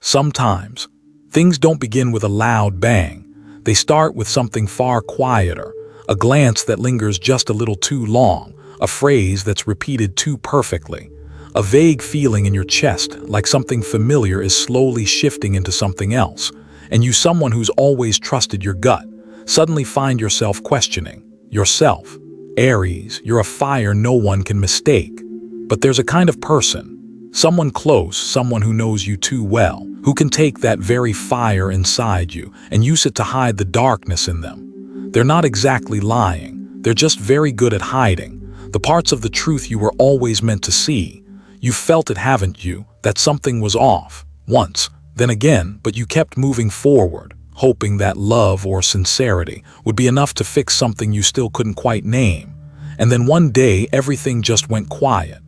Sometimes, things don't begin with a loud bang. They start with something far quieter, a glance that lingers just a little too long, a phrase that's repeated too perfectly, a vague feeling in your chest like something familiar is slowly shifting into something else, and you, someone who's always trusted your gut, suddenly find yourself questioning yourself. Aries, you're a fire no one can mistake. But there's a kind of person, someone close, someone who knows you too well, who can take that very fire inside you and use it to hide the darkness in them. They're not exactly lying, they're just very good at hiding the parts of the truth you were always meant to see. You felt it, haven't you, that something was off, once, then again, but you kept moving forward, hoping that love or sincerity would be enough to fix something you still couldn't quite name. And then one day, everything just went quiet.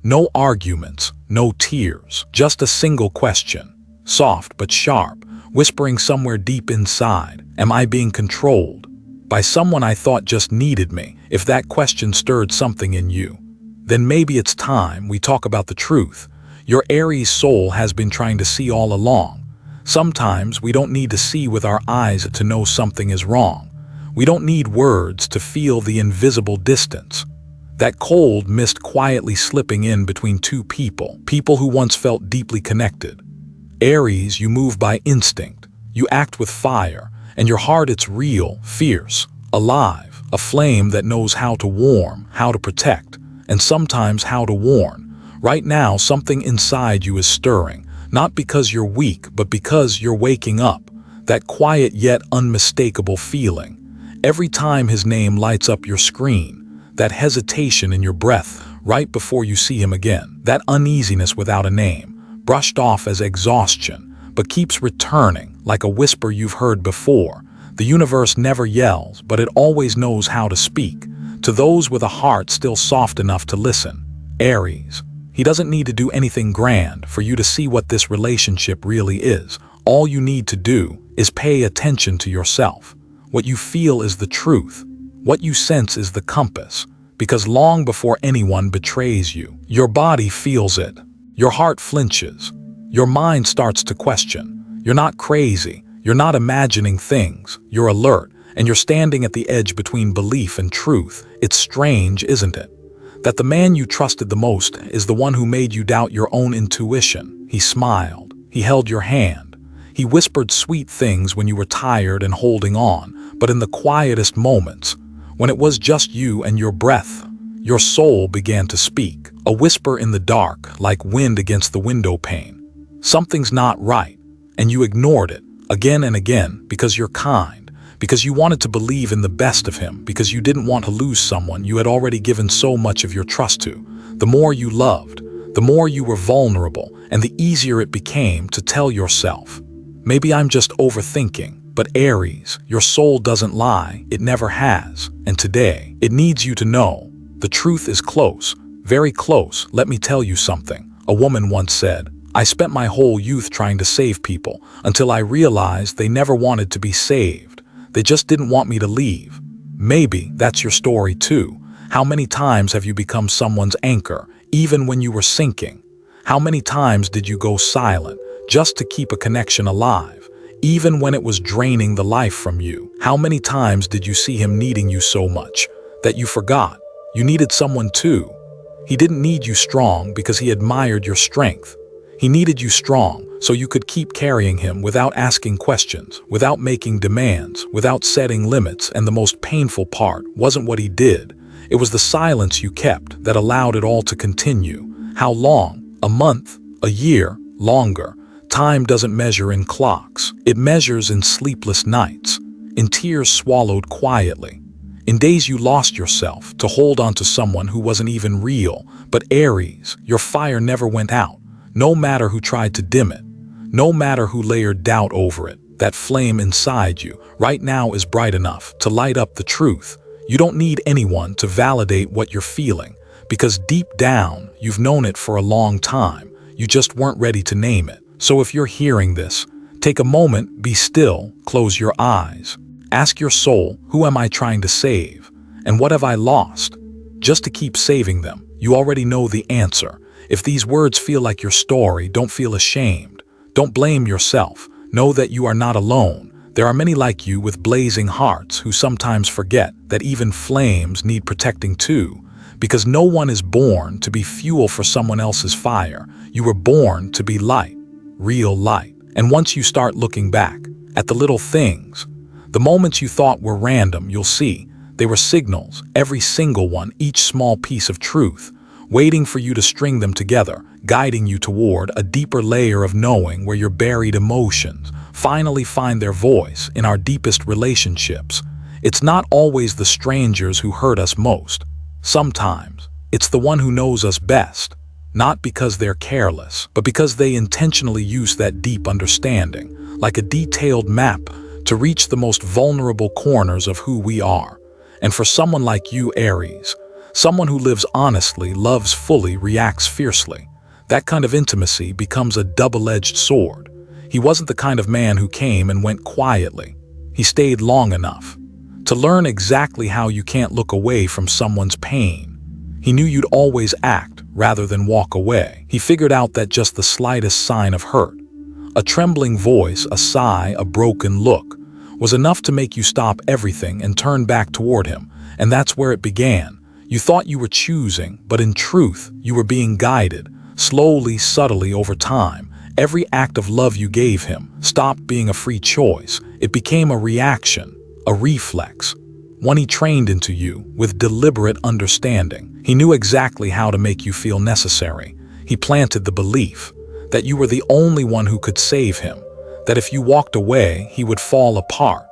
No arguments, no tears, just a single question, soft but sharp, whispering somewhere deep inside, am I being controlled by someone I thought just needed me? If that question stirred something in you, then maybe it's time we talk about the truth your Aries soul has been trying to see all along. Sometimes we don't need to see with our eyes to know something is wrong. We don't need words to feel the invisible distance. That cold mist quietly slipping in between two people who once felt deeply connected. Aries, you move by instinct. You act with fire, and your heart, it's real, fierce, alive, a flame that knows how to warm, how to protect, and sometimes how to warn. Right now, something inside you is stirring, not because you're weak, but because you're waking up. That quiet yet unmistakable feeling. Every time his name lights up your screen, that hesitation in your breath right before you see him again, that uneasiness without a name, brushed off as exhaustion, but keeps returning like a whisper you've heard before. The universe never yells, but it always knows how to speak to those with a heart still soft enough to listen. Aries, he doesn't need to do anything grand for you to see what this relationship really is. All you need to do is pay attention to yourself. What you feel is the truth. What you sense is the compass. Because long before anyone betrays you, your body feels it. Your heart flinches. Your mind starts to question. You're not crazy. You're not imagining things. You're alert, and you're standing at the edge between belief and truth. It's strange, isn't it? That the man you trusted the most is the one who made you doubt your own intuition. He smiled. He held your hand. He whispered sweet things when you were tired and holding on, but in the quietest moments, when it was just you and your breath, your soul began to speak. A whisper in the dark, like wind against the window pane. Something's not right, and you ignored it again and again because you're kind. Because you wanted to believe in the best of him, because you didn't want to lose someone you had already given so much of your trust to. The more you loved, the more you were vulnerable, and the easier it became to tell yourself, maybe I'm just overthinking. But Aries, your soul doesn't lie, it never has, and today, it needs you to know, the truth is close, very close. Let me tell you something. A woman once said, I spent my whole youth trying to save people, until I realized they never wanted to be saved. They just didn't want me to leave. Maybe that's your story too. How many times have you become someone's anchor, even when you were sinking? How many times did you go silent, just to keep a connection alive, even when it was draining the life from you? How many times did you see him needing you so much, that you forgot you needed someone too? He didn't need you strong because he admired your strength. He needed you strong so you could keep carrying him without asking questions, without making demands, without setting limits. And the most painful part wasn't what he did. It was the silence you kept that allowed it all to continue. How long? A month? A year? Longer? Time doesn't measure in clocks. It measures in sleepless nights, in tears swallowed quietly, in days you lost yourself to hold on to someone who wasn't even real. But Aries, your fire never went out. No matter who tried to dim it, no matter who layered doubt over it, that flame inside you right now is bright enough to light up the truth. You don't need anyone to validate what you're feeling, because deep down, you've known it for a long time. You just weren't ready to name it. So if you're hearing this, take a moment, be still, close your eyes. Ask your soul, who am I trying to save? And what have I lost? Just to keep saving them. You already know the answer. If these words feel like your story, don't feel ashamed. Don't blame yourself. Know that you are not alone. There are many like you with blazing hearts who sometimes forget that even flames need protecting too. Because no one is born to be fuel for someone else's fire. You were born to be light, real light. And once you start looking back at the little things, the moments you thought were random, you'll see they were signals, every single one, each small piece of truth, waiting for you to string them together, guiding you toward a deeper layer of knowing where your buried emotions finally find their voice in our deepest relationships. It's not always the strangers who hurt us most. Sometimes it's the one who knows us best, not because they're careless, but because they intentionally use that deep understanding, like a detailed map, to reach the most vulnerable corners of who we are. And for someone like you, Aries, someone who lives honestly, loves fully, reacts fiercely, that kind of intimacy becomes a double-edged sword. He wasn't the kind of man who came and went quietly. He stayed long enough to learn exactly how you can't look away from someone's pain. He knew you'd always act rather than walk away. He figured out that just the slightest sign of hurt, a trembling voice, a sigh, a broken look, was enough to make you stop everything and turn back toward him. And that's where it began. You thought you were choosing, but in truth, you were being guided, slowly, subtly, over time. Every act of love you gave him stopped being a free choice. It became a reaction, a reflex, one he trained into you with deliberate understanding. He knew exactly how to make you feel necessary. He planted the belief that you were the only one who could save him, that if you walked away, he would fall apart,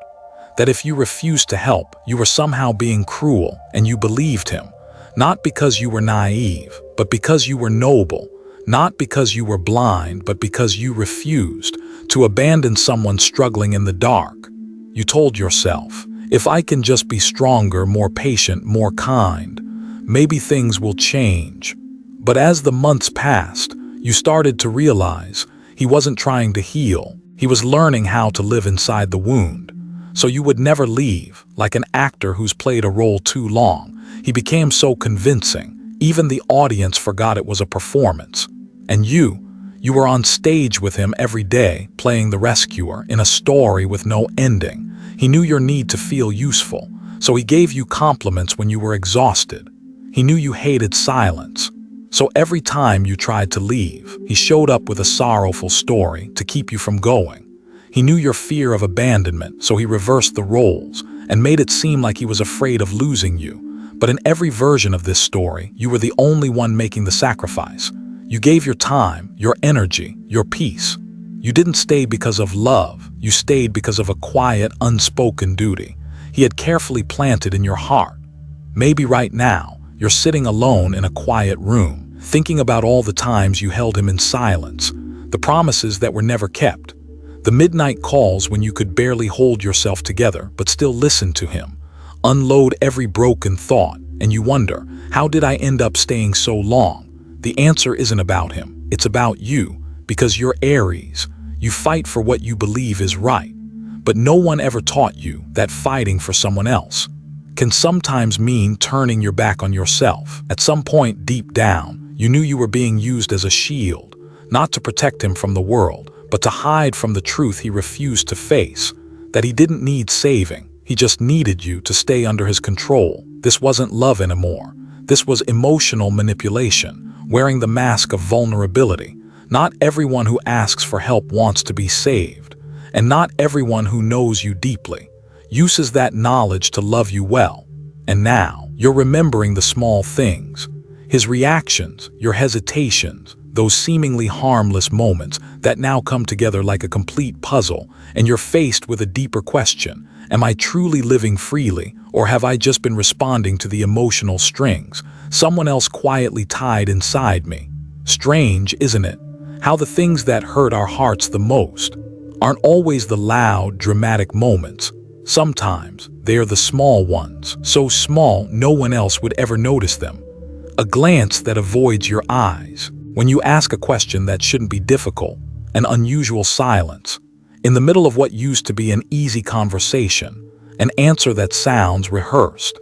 that if you refused to help, you were somehow being cruel, and you believed him, not because you were naive, but because you were noble, not because you were blind, but because you refused to abandon someone struggling in the dark. You told yourself, if I can just be stronger, more patient, more kind, maybe things will change. But as the months passed, you started to realize he wasn't trying to heal. He was learning how to live inside the wound. So you would never leave, like an actor who's played a role too long. He became so convincing, even the audience forgot it was a performance. And you were on stage with him every day, playing the rescuer in a story with no ending. He knew your need to feel useful, so he gave you compliments when you were exhausted. He knew you hated silence, so every time you tried to leave, he showed up with a sorrowful story to keep you from going. He knew your fear of abandonment, so he reversed the roles and made it seem like he was afraid of losing you. But in every version of this story, you were the only one making the sacrifice. You gave your time, your energy, your peace. You didn't stay because of love. You stayed because of a quiet, unspoken duty he had carefully planted in your heart. Maybe right now, you're sitting alone in a quiet room, thinking about all the times you held him in silence, the promises that were never kept, the midnight calls when you could barely hold yourself together but still listen to him, unload every broken thought, and you wonder, how did I end up staying so long? The answer isn't about him, it's about you, because you're Aries. You fight for what you believe is right, but no one ever taught you that fighting for someone else can sometimes mean turning your back on yourself. At some point deep down, you knew you were being used as a shield, not to protect him from the world, but to hide from the truth he refused to face, that he didn't need saving, he just needed you to stay under his control. This wasn't love anymore. This was emotional manipulation, wearing the mask of vulnerability. Not everyone who asks for help wants to be saved, and not everyone who knows you deeply uses that knowledge to love you well. And now, you're remembering the small things, his reactions, your hesitations, those seemingly harmless moments that now come together like a complete puzzle, and you're faced with a deeper question. Am I truly living freely, or have I just been responding to the emotional strings someone else quietly tied inside me? Strange, isn't it? How the things that hurt our hearts the most aren't always the loud, dramatic moments. Sometimes they are the small ones, so small no one else would ever notice them. A glance that avoids your eyes when you ask a question that shouldn't be difficult, an unusual silence in the middle of what used to be an easy conversation, an answer that sounds rehearsed,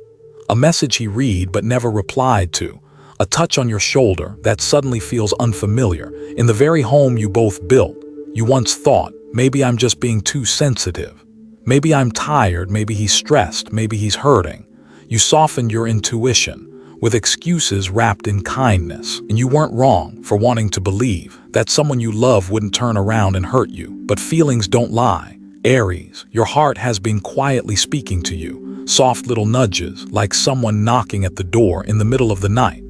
a message he read but never replied to, a touch on your shoulder that suddenly feels unfamiliar. In the very home you both built, You once thought, maybe I'm just being too sensitive. Maybe I'm tired, maybe he's stressed, maybe he's hurting. You softened your intuition with excuses wrapped in kindness, and you weren't wrong for wanting to believe that someone you love wouldn't turn around and hurt you. But feelings don't lie. Aries, your heart has been quietly speaking to you, soft little nudges like someone knocking at the door in the middle of the night.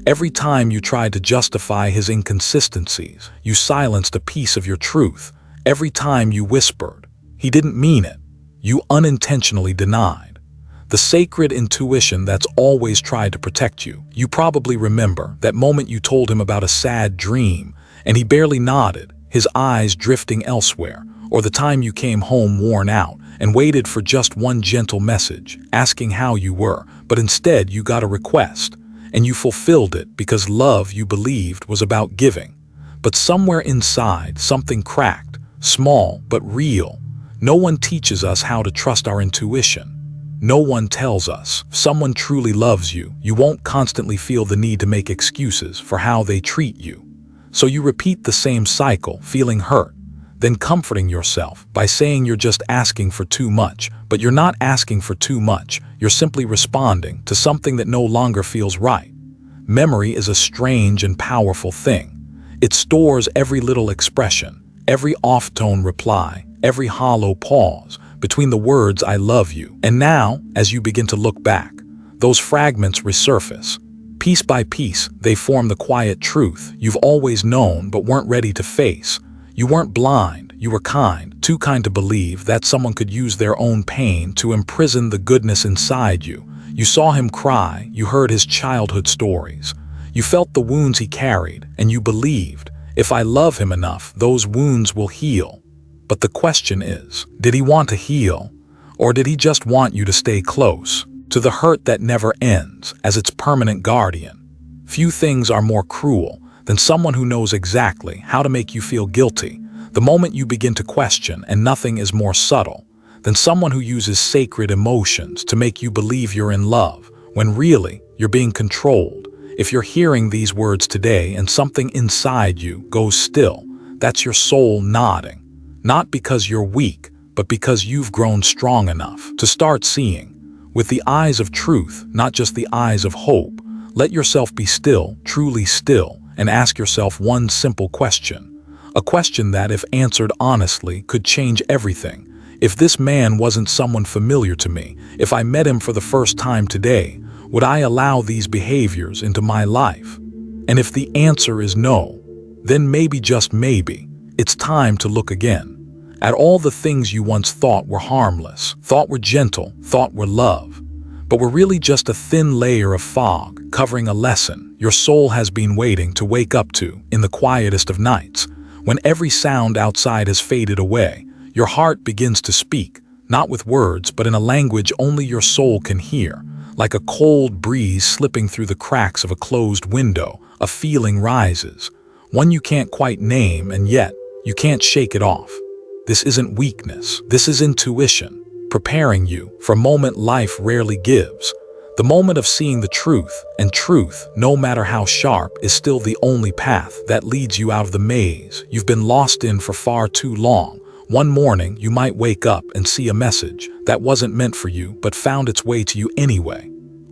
Every time you tried to justify his inconsistencies, you silenced a piece of your truth. Every time you whispered, he didn't mean it, you unintentionally denied. The sacred intuition that's always tried to protect you. You probably remember that moment you told him about a sad dream, and he barely nodded, his eyes drifting elsewhere, or the time you came home worn out and waited for just one gentle message, asking how you were, but instead you got a request, and you fulfilled it because love you believed was about giving. But somewhere inside, something cracked, small but real. No one teaches us how to trust our intuition. No one tells us, if someone truly loves you, you won't constantly feel the need to make excuses for how they treat you. So you repeat the same cycle, feeling hurt, then comforting yourself by saying you're just asking for too much. But you're not asking for too much, you're simply responding to something that no longer feels right. Memory is a strange and powerful thing. It stores every little expression, every off-tone reply, every hollow pause between the words "I love you." And now, as you begin to look back, those fragments resurface. Piece by piece, they form the quiet truth you've always known but weren't ready to face. You weren't blind, you were kind, too kind to believe that someone could use their own pain to imprison the goodness inside you. You saw him cry, you heard his childhood stories. You felt the wounds he carried, and you believed, if I love him enough, those wounds will heal. But the question is, did he want to heal, or did he just want you to stay close to the hurt that never ends as its permanent guardian? Few things are more cruel than someone who knows exactly how to make you feel guilty the moment you begin to question, and nothing is more subtle than someone who uses sacred emotions to make you believe you're in love, when really you're being controlled. If you're hearing these words today and something inside you goes still, that's your soul nodding. Not because you're weak, but because you've grown strong enough to start seeing with the eyes of truth, not just the eyes of hope. Let yourself be still, truly still, and ask yourself one simple question. A question that, if answered honestly, could change everything. If this man wasn't someone familiar to me, if I met him for the first time today, would I allow these behaviors into my life? And if the answer is no, then maybe, just maybe, it's time to look again at all the things you once thought were harmless, thought were gentle, thought were love, but were really just a thin layer of fog covering a lesson your soul has been waiting to wake up to in the quietest of nights. When every sound outside has faded away, your heart begins to speak, not with words, but in a language only your soul can hear. Like a cold breeze slipping through the cracks of a closed window, a feeling rises, one you can't quite name, and yet you can't shake it off. This isn't weakness, this is intuition, preparing you for a moment life rarely gives. The moment of seeing the truth, and truth, no matter how sharp, is still the only path that leads you out of the maze you've been lost in for far too long. One morning, you might wake up and see a message that wasn't meant for you but found its way to you anyway.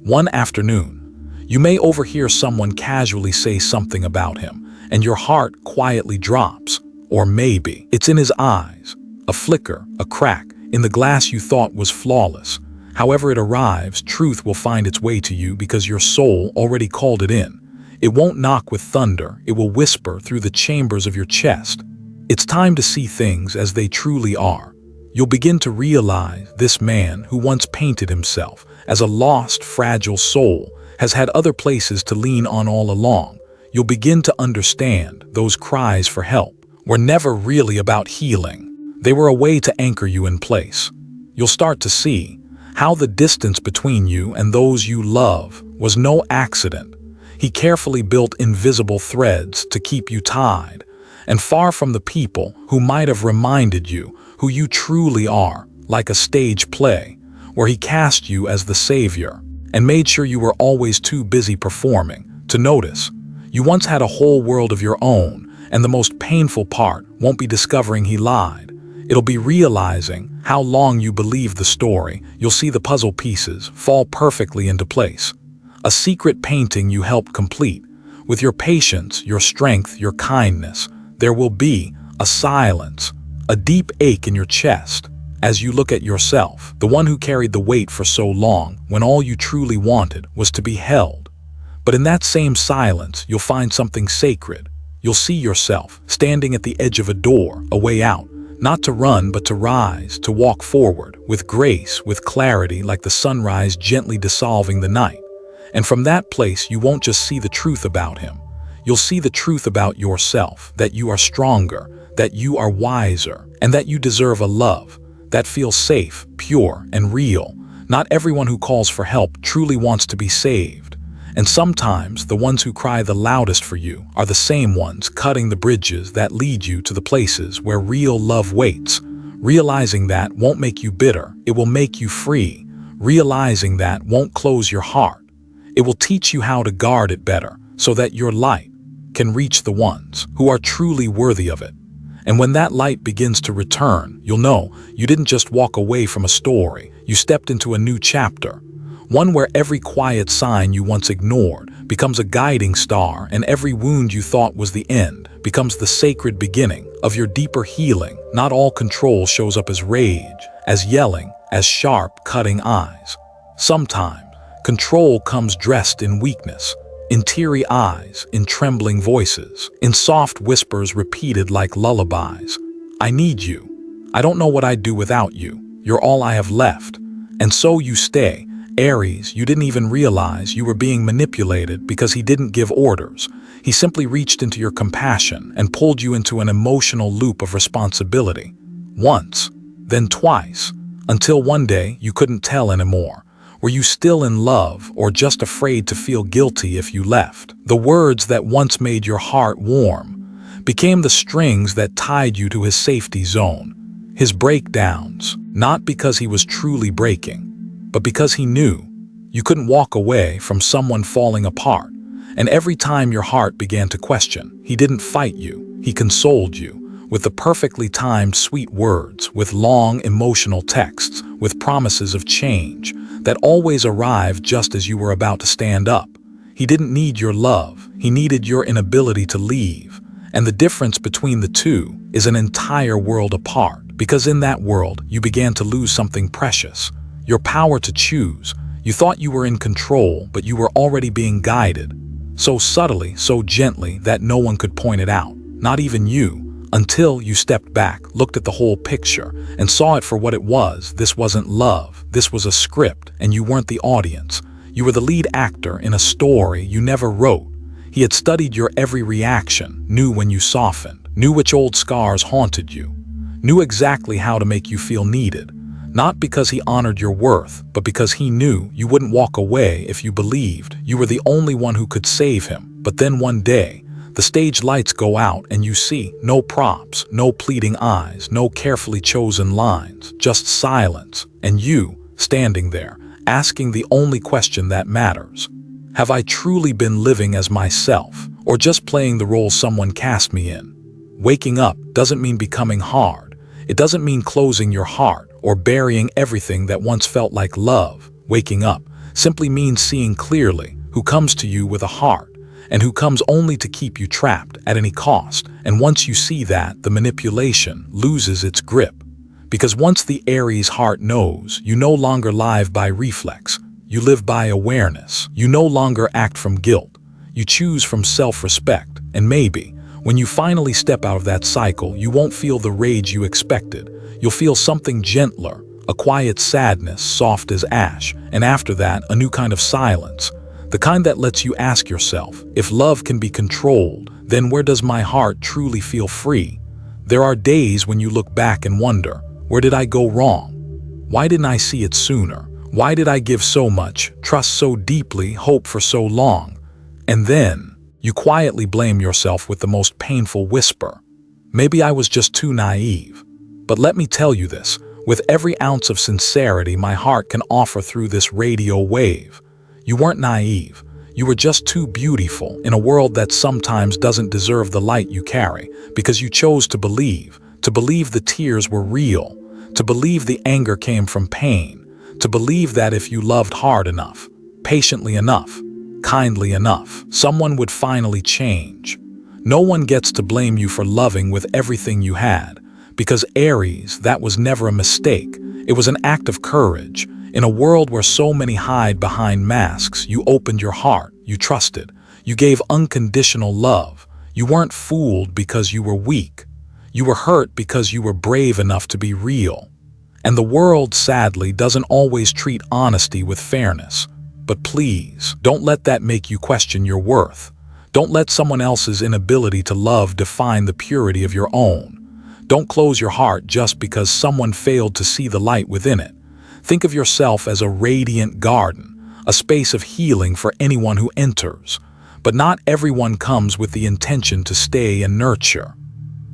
One afternoon, you may overhear someone casually say something about him, and your heart quietly drops. Or maybe it's in his eyes, a flicker, a crack in the glass you thought was flawless. However it arrives, truth will find its way to you because your soul already called it in. It won't knock with thunder, it will whisper through the chambers of your chest. It's time to see things as they truly are. You'll begin to realize this man who once painted himself as a lost, fragile soul has had other places to lean on all along. You'll begin to understand those cries for help were never really about healing. They were a way to anchor you in place. You'll start to see how the distance between you and those you love was no accident. He carefully built invisible threads to keep you tied, and far from the people who might have reminded you who you truly are, like a stage play, where he cast you as the savior and made sure you were always too busy performing to notice. You once had a whole world of your own, And the most painful part won't be discovering he lied. It'll be realizing how long you believed the story. You'll see the puzzle pieces fall perfectly into place. A secret painting you helped complete. With your patience, your strength, your kindness, there will be a silence, a deep ache in your chest as you look at yourself, the one who carried the weight for so long when all you truly wanted was to be held. But in that same silence, you'll find something sacred. You'll see yourself standing at the edge of a door, a way out, not to run but to rise, to walk forward, with grace, with clarity, like the sunrise gently dissolving the night. And from that place, you won't just see the truth about him. You'll see the truth about yourself, that you are stronger, that you are wiser, and that you deserve a love that feels safe, pure, and real. Not everyone who calls for help truly wants to be saved. And sometimes the ones who cry the loudest for you are the same ones cutting the bridges that lead you to the places where real love waits. Realizing that won't make you bitter, it will make you free. Realizing that won't close your heart. It will teach you how to guard it better, so that your light can reach the ones who are truly worthy of it. And when that light begins to return, you'll know you didn't just walk away from a story, you stepped into a new chapter. One where every quiet sign you once ignored becomes a guiding star, and every wound you thought was the end becomes the sacred beginning of your deeper healing. Not all control shows up as rage, as yelling, as sharp, cutting eyes. Sometimes control comes dressed in weakness, in teary eyes, in trembling voices, in soft whispers repeated like lullabies. I need you. I don't know what I'd do without you. You're all I have left. And so you stay. Aries, you didn't even realize you were being manipulated because he didn't give orders. He simply reached into your compassion and pulled you into an emotional loop of responsibility. Once, then twice, until one day you couldn't tell anymore. Were you still in love, or just afraid to feel guilty if you left? The words that once made your heart warm became the strings that tied you to his safety zone. His breakdowns, not because he was truly breaking, but because he knew you couldn't walk away from someone falling apart. And every time your heart began to question, he didn't fight you, he consoled you. With the perfectly timed sweet words, with long emotional texts, with promises of change that always arrived just as you were about to stand up. He didn't need your love, he needed your inability to leave. And the difference between the two is an entire world apart, because in that world you began to lose something precious, your power to choose. You thought you were in control, but you were already being guided, so subtly, so gently that no one could point it out, not even you. Until you stepped back, looked at the whole picture, and saw it for what it was. This wasn't love, this was a script, and you weren't the audience. You were the lead actor in a story you never wrote. He had studied your every reaction, knew when you softened, knew which old scars haunted you, knew exactly how to make you feel needed. Not because he honored your worth, but because he knew you wouldn't walk away if you believed you were the only one who could save him. But then one day, the stage lights go out and you see no props, no pleading eyes, no carefully chosen lines, just silence, and you standing there, asking the only question that matters. Have I truly been living as myself, or just playing the role someone cast me in? Waking up doesn't mean becoming hard. It doesn't mean closing your heart or burying everything that once felt like love. Waking up simply means seeing clearly who comes to you with a heart, and who comes only to keep you trapped at any cost. And once you see that, the manipulation loses its grip. Because once the Aries heart knows, you no longer live by reflex, you live by awareness. You no longer act from guilt, you choose from self-respect. And maybe, when you finally step out of that cycle, you won't feel the rage you expected. You'll feel something gentler, a quiet sadness, soft as ash, and after that, a new kind of silence. The kind that lets you ask yourself, if love can be controlled, then where does my heart truly feel free? There are days when you look back and wonder, where did I go wrong? Why didn't I see it sooner? Why did I give so much, trust so deeply, hope for so long? And then, you quietly blame yourself with the most painful whisper. Maybe I was just too naive. But let me tell you this, with every ounce of sincerity my heart can offer through this radio wave. You weren't naive. You were just too beautiful in a world that sometimes doesn't deserve the light you carry, because you chose to believe the tears were real, to believe the anger came from pain, to believe that if you loved hard enough, patiently enough, kindly enough, someone would finally change. No one gets to blame you for loving with everything you had, because Aries, that was never a mistake. It was an act of courage. In a world where so many hide behind masks, you opened your heart, you trusted, you gave unconditional love. You weren't fooled because you were weak. You were hurt because you were brave enough to be real. And the world, sadly, doesn't always treat honesty with fairness. But please, don't let that make you question your worth. Don't let someone else's inability to love define the purity of your own. Don't close your heart just because someone failed to see the light within it. Think of yourself as a radiant garden, a space of healing for anyone who enters. But not everyone comes with the intention to stay and nurture.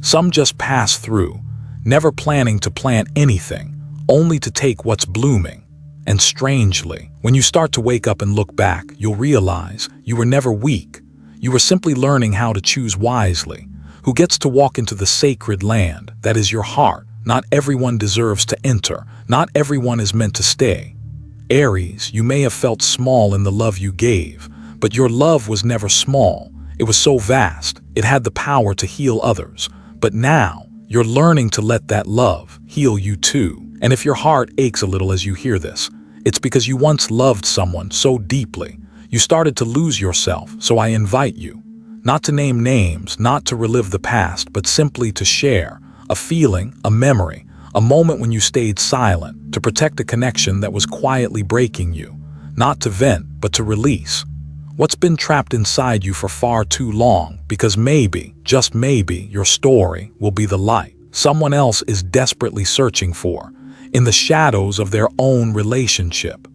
Some just pass through, never planning to plant anything, only to take what's blooming. And strangely, when you start to wake up and look back, you'll realize you were never weak. You were simply learning how to choose wisely. Who gets to walk into the sacred land that is your heart? Not everyone deserves to enter. Not everyone is meant to stay. Aries, you may have felt small in the love you gave, but your love was never small. It was so vast, it had the power to heal others. But now, you're learning to let that love heal you too. And if your heart aches a little as you hear this, it's because you once loved someone so deeply. You started to lose yourself, so I invite you, not to name names, not to relive the past, but simply to share a feeling, a memory, a moment when you stayed silent, to protect a connection that was quietly breaking you, not to vent, but to release what's been trapped inside you for far too long, because maybe, just maybe, your story will be the light someone else is desperately searching for, in the shadows of their own relationship.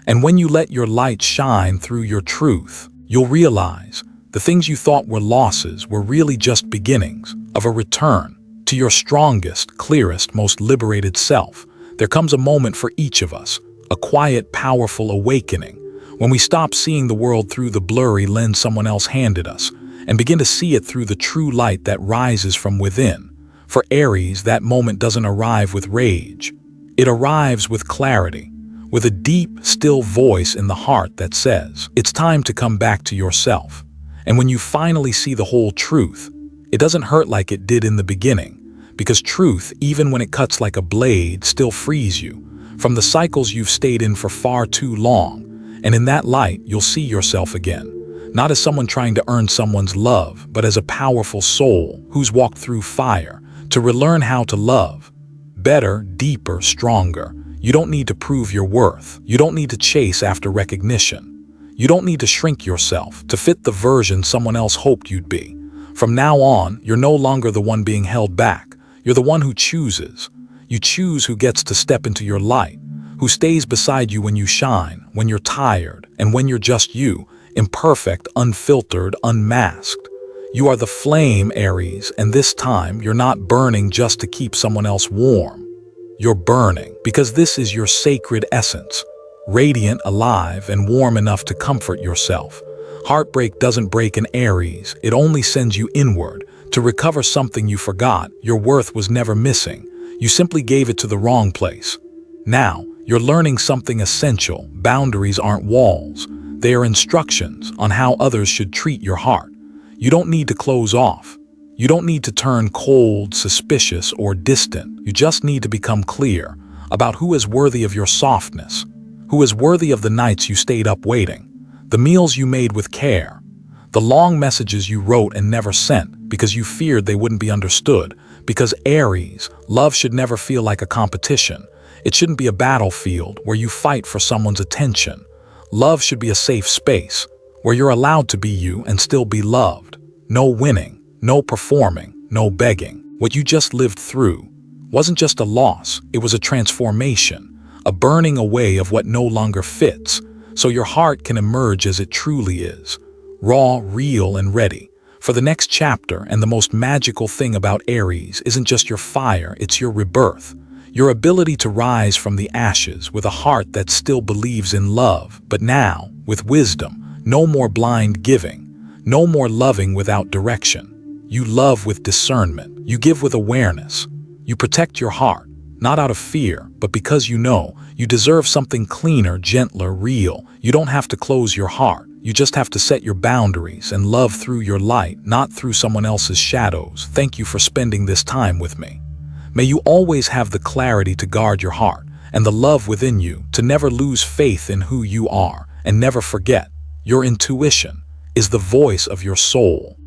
And when you let your light shine through your truth, you'll realize the things you thought were losses were really just beginnings of a return to your strongest, clearest, most liberated self. There comes a moment for each of us, a quiet, powerful awakening, when we stop seeing the world through the blurry lens someone else handed us and begin to see it through the true light that rises from within. For Aries, that moment doesn't arrive with rage. It arrives with clarity, with a deep, still voice in the heart that says, it's time to come back to yourself. And when you finally see the whole truth, it doesn't hurt like it did in the beginning, because truth, even when it cuts like a blade, still frees you from the cycles you've stayed in for far too long. And in that light, you'll see yourself again, not as someone trying to earn someone's love, but as a powerful soul who's walked through fire to relearn how to love. Better, deeper, stronger. You don't need to prove your worth. You don't need to chase after recognition. You don't need to shrink yourself to fit the version someone else hoped you'd be. From now on, you're no longer the one being held back. You're the one who chooses. You choose who gets to step into your light, who stays beside you when you shine, when you're tired, and when you're just you, imperfect, unfiltered, unmasked. You are the flame, Aries, and this time you're not burning just to keep someone else warm. You're burning because this is your sacred essence, radiant, alive, and warm enough to comfort yourself. Heartbreak doesn't break an Aries, it only sends you inward to recover something you forgot. Your worth was never missing. You simply gave it to the wrong place. Now, you're learning something essential. Boundaries aren't walls. They are instructions on how others should treat your heart. You don't need to close off. You don't need to turn cold, suspicious, or distant. You just need to become clear about who is worthy of your softness, who is worthy of the nights you stayed up waiting, the meals you made with care, the long messages you wrote and never sent because you feared they wouldn't be understood. Because Aries, love should never feel like a competition. It shouldn't be a battlefield where you fight for someone's attention. Love should be a safe space where you're allowed to be you and still be loved. No winning, no performing, no begging. What you just lived through wasn't just a loss, it was a transformation, a burning away of what no longer fits, so your heart can emerge as it truly is, raw, real, and ready for the next chapter. And the most magical thing about Aries isn't just your fire, it's your rebirth. Your ability to rise from the ashes with a heart that still believes in love, but now with wisdom. No more blind giving. No more loving without direction. You love with discernment. You give with awareness. You protect your heart, not out of fear, but because you know you deserve something cleaner, gentler, real. You don't have to close your heart. You just have to set your boundaries and love through your light, not through someone else's shadows. Thank you for spending this time with me. May you always have the clarity to guard your heart and the love within you to never lose faith in who you are, and never forget, your intuition is the voice of your soul.